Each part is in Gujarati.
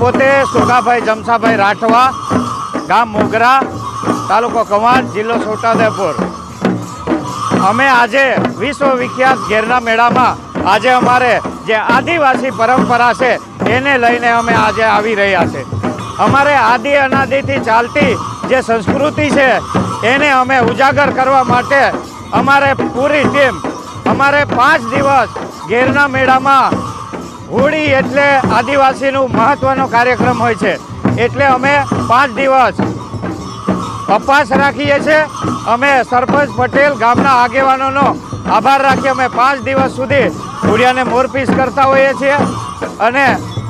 પોતે સુકાભાઈ જમસાભાઈ રાઠવા, ગામ મોગરા, તાલુકો કવાંટ, જિલ્લો છોટાઉદેપુર. અમે આજે વિશ્વ વિખ્યાત ઘેરના મેળામાં આજે અમારે જે આદિવાસી પરંપરા છે એને લઈને અમે આજે આવી રહ્યા છે. અમારે આદિ અનાદિથી ચાલતી જે સંસ્કૃતિ છે એને અમે ઉજાગર કરવા માટે અમારે પૂરી ટીમ અમારે 5 દિવસ ઘેરના મેળામાં હોળી એટલે આદિવાસીનું મહત્ત્વનો કાર્યક્રમ હોય છે એટલે અમે 5 દિવસ ઉપવાસ રાખીએ છીએ. અમે સરપંચ પટેલ ગામના આગેવાનોનો આભાર રાખી અમે 5 દિવસ સુધી હોળિયાને મોરપીસ કરતા હોઈએ છીએ અને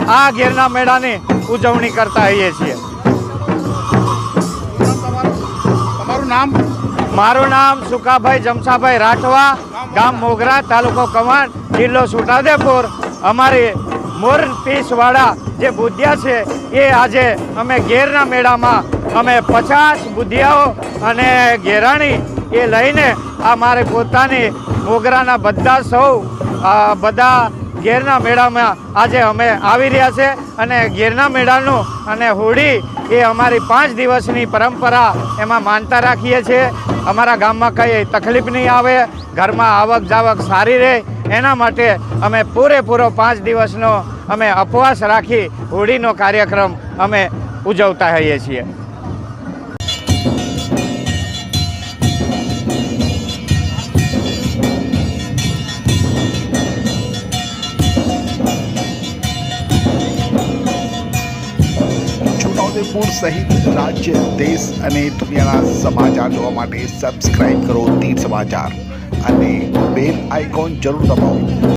આ ઘેરના મેળાની ઉજવણી કરતા હોઈએ છીએ. તમારું નામ? મારું નામ સુકાભાઈ જમસાભાઈ રાઠવા, ગામ મોગરા, તાલુકો કવાંટ, જિલ્લો છોટાઉદેપુર. અમારી મોરપીસવાળા જે બુધિયા છે એ આજે અમે ઘેરના મેળામાં અમે 50 બુધિયાઓ અને ઘેરાણી એ લઈને આ મારી પોતાની મોગરાના બધા સૌ બધા ઘેરના મેળામાં આજે અમે આવી રહ્યા છે અને ઘેરના મેળાનું અને હોળી એ અમારી 5 દિવસની પરંપરા એમાં માનતા રાખીએ છીએ. અમારા ગામમાં કંઈ તકલીફ નહીં આવે, ઘરમાં આવક જાવક સારી રહે એના માટે અમે પૂરેપૂરો 5 દિવસનો અમે ઉપવાસ રાખી હોળીનો કાર્યક્રમ અમે ઉજવતા હોઈએ છીએ. છોટાઉદેપુર સહિત રાજ્ય, દેશ અને દુનિયાના સમાચાર જોવા માટે સબસ્ક્રાઇબ કરો તીર સમાચાર અને બેલ આઇકોન જરૂર દબાવો.